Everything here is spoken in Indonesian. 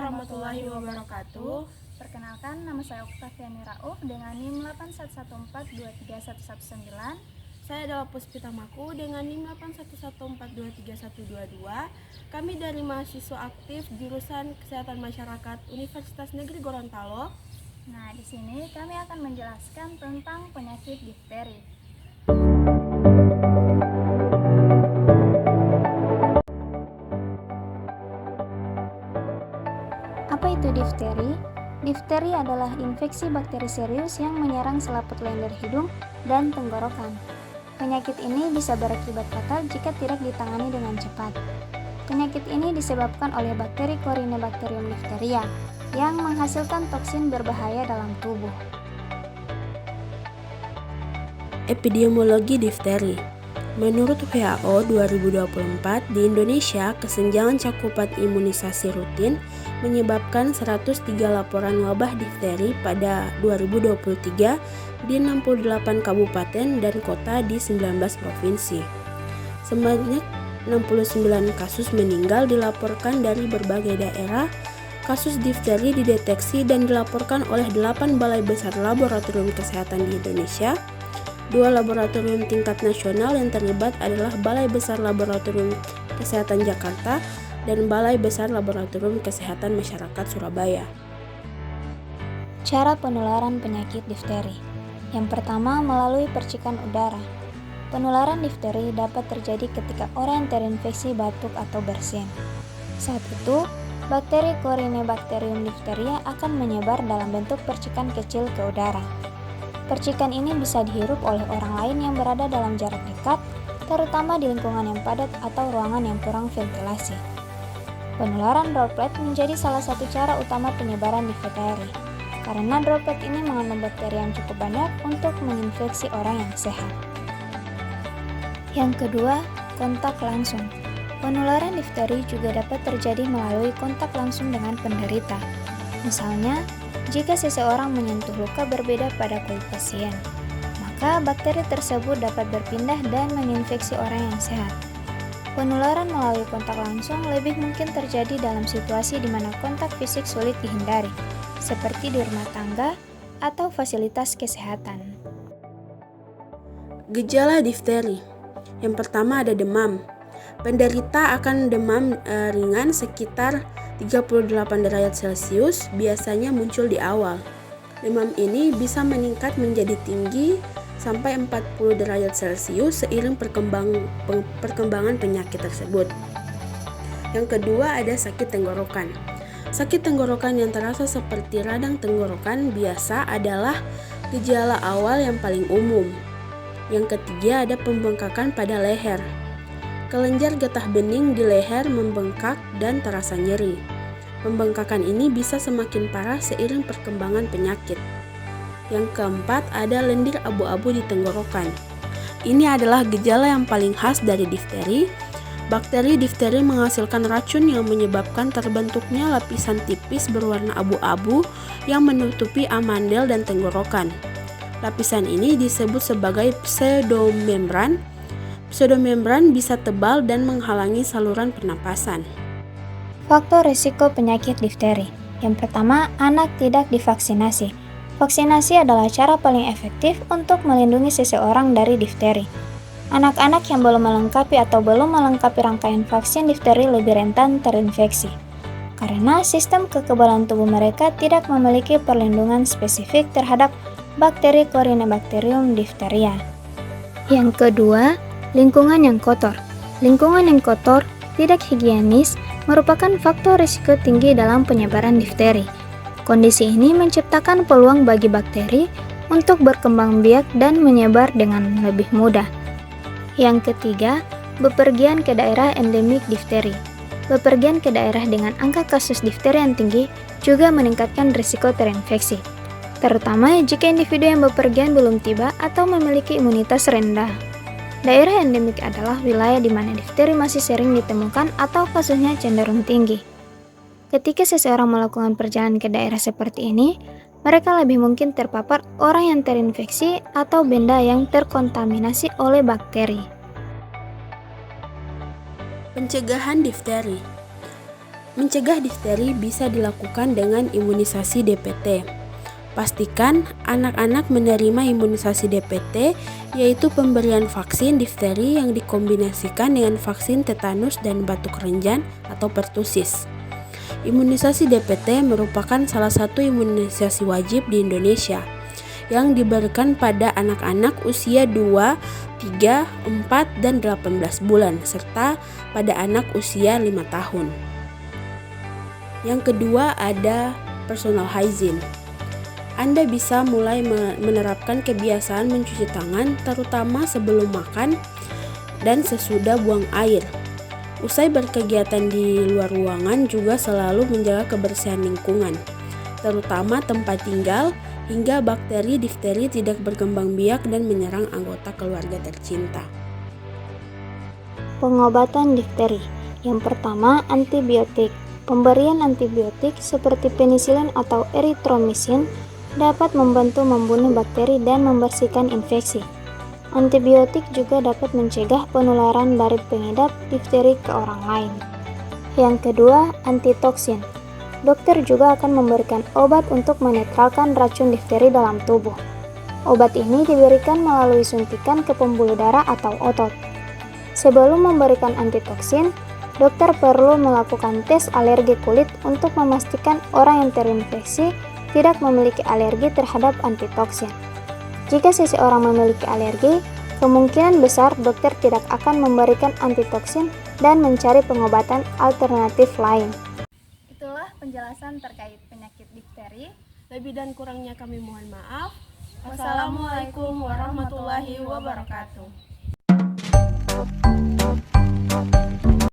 warahmatullahi wabarakatuh. Perkenalkan, nama saya Oktaviani Rauf dengan NIM 811423119. Saya adalah Puspita Maku dengan NIM 811423122. Kami dari mahasiswa aktif jurusan Kesehatan Masyarakat Universitas Negeri Gorontalo. Nah, di sini kami akan menjelaskan tentang penyakit difteri. Apa itu difteri? Difteri adalah infeksi bakteri serius yang menyerang selaput leher hidung dan tenggorokan. Penyakit ini bisa berakibat fatal jika tidak ditangani dengan cepat. Penyakit ini disebabkan oleh bakteri Corynebacterium diphtheria yang menghasilkan toksin berbahaya dalam tubuh. Epidemiologi difteri. Menurut WHO 2024, di Indonesia kesenjangan cakupan imunisasi rutin menyebabkan 103 laporan wabah difteri pada 2023 di 68 kabupaten dan kota di 19 provinsi. Sebanyak 69 kasus meninggal dilaporkan dari berbagai daerah. Kasus difteri dideteksi dan dilaporkan oleh 8 balai besar laboratorium kesehatan di Indonesia. 2 laboratorium tingkat nasional yang terlibat adalah Balai Besar Laboratorium Kesehatan Jakarta dan Balai Besar Laboratorium Kesehatan Masyarakat Surabaya. Cara penularan penyakit difteri. Yang pertama, melalui percikan udara. Penularan difteri dapat terjadi ketika orang yang terinfeksi batuk atau bersin. Saat itu, bakteri Corynebacterium diphtheria akan menyebar dalam bentuk percikan kecil ke udara. Percikan ini bisa dihirup oleh orang lain yang berada dalam jarak dekat, terutama di lingkungan yang padat atau ruangan yang kurang ventilasi. Penularan droplet menjadi salah satu cara utama penyebaran difteri, karena droplet ini mengandung bakteri yang cukup banyak untuk menginfeksi orang yang sehat. Yang kedua, kontak langsung. Penularan difteri juga dapat terjadi melalui kontak langsung dengan penderita. Misalnya, jika seseorang menyentuh luka berbeda pada kulit pasien, maka bakteri tersebut dapat berpindah dan menginfeksi orang yang sehat. Penularan melalui kontak langsung lebih mungkin terjadi dalam situasi di mana kontak fisik sulit dihindari, seperti di rumah tangga atau fasilitas kesehatan. Gejala difteri. Yang pertama ada demam. Penderita akan demam ringan sekitar 38 derajat Celcius biasanya muncul di awal. Demam ini bisa meningkat menjadi tinggi sampai 40 derajat Celcius seiring perkembangan penyakit tersebut. Yang kedua ada sakit tenggorokan. Sakit tenggorokan yang terasa seperti radang tenggorokan biasa adalah gejala awal yang paling umum. Yang ketiga ada pembengkakan pada leher. Kelenjar getah bening di leher membengkak dan terasa nyeri. Pembengkakan ini bisa semakin parah seiring perkembangan penyakit. Yang keempat ada lendir abu-abu di tenggorokan. Ini adalah gejala yang paling khas dari difteri. Bakteri difteri menghasilkan racun yang menyebabkan terbentuknya lapisan tipis berwarna abu-abu yang menutupi amandel dan tenggorokan. Lapisan ini disebut sebagai pseudomembran. Pseudomembran bisa tebal dan menghalangi saluran pernapasan. Faktor risiko penyakit difteri. Yang pertama, anak tidak divaksinasi. Vaksinasi adalah cara paling efektif untuk melindungi seseorang dari difteri. Anak-anak yang belum melengkapi atau belum melengkapi rangkaian vaksin difteri lebih rentan terinfeksi, karena sistem kekebalan tubuh mereka tidak memiliki perlindungan spesifik terhadap bakteri Corynebacterium diphtheria. Yang kedua, lingkungan yang kotor. Lingkungan yang kotor, tidak higienis, merupakan faktor risiko tinggi dalam penyebaran difteri. Kondisi ini menciptakan peluang bagi bakteri untuk berkembang biak dan menyebar dengan lebih mudah. Yang ketiga, bepergian ke daerah endemik difteri. Bepergian ke daerah dengan angka kasus difteri yang tinggi juga meningkatkan risiko terinfeksi, terutama jika individu yang bepergian belum tiba atau memiliki imunitas rendah. Daerah endemik adalah wilayah di mana difteri masih sering ditemukan atau kasusnya cenderung tinggi. Ketika seseorang melakukan perjalanan ke daerah seperti ini, mereka lebih mungkin terpapar orang yang terinfeksi atau benda yang terkontaminasi oleh bakteri. Pencegahan difteri. Mencegah difteri bisa dilakukan dengan imunisasi DPT. Pastikan anak-anak menerima imunisasi DPT, yaitu pemberian vaksin difteri yang dikombinasikan dengan vaksin tetanus dan batuk renjan atau pertusis. Imunisasi DPT merupakan salah satu imunisasi wajib di Indonesia yang diberikan pada anak-anak usia 2, 3, 4, dan 18 bulan, serta pada anak usia 5 tahun. Yang kedua ada personal hygiene. Anda bisa mulai menerapkan kebiasaan mencuci tangan, terutama sebelum makan dan sesudah buang air. Usai berkegiatan di luar ruangan juga selalu menjaga kebersihan lingkungan, terutama tempat tinggal, hingga bakteri difteri tidak berkembang biak dan menyerang anggota keluarga tercinta. Pengobatan difteri. Yang pertama, antibiotik. Pemberian antibiotik seperti penisilin atau eritromisin dapat membantu membunuh bakteri dan membersihkan infeksi. Antibiotik juga dapat mencegah penularan dari pengidap difteri ke orang lain. Yang kedua, antitoksin. Dokter juga akan memberikan obat untuk menetralkan racun difteri dalam tubuh. Obat ini diberikan melalui suntikan ke pembuluh darah atau otot. Sebelum memberikan antitoksin, dokter perlu melakukan tes alergi kulit untuk memastikan orang yang terinfeksi tidak memiliki alergi terhadap antitoksin. Jika seseorang memiliki alergi, kemungkinan besar dokter tidak akan memberikan antitoksin dan mencari pengobatan alternatif lain. Itulah penjelasan terkait penyakit difteri. Lebih dan kurangnya kami mohon maaf. Wassalamualaikum warahmatullahi wabarakatuh.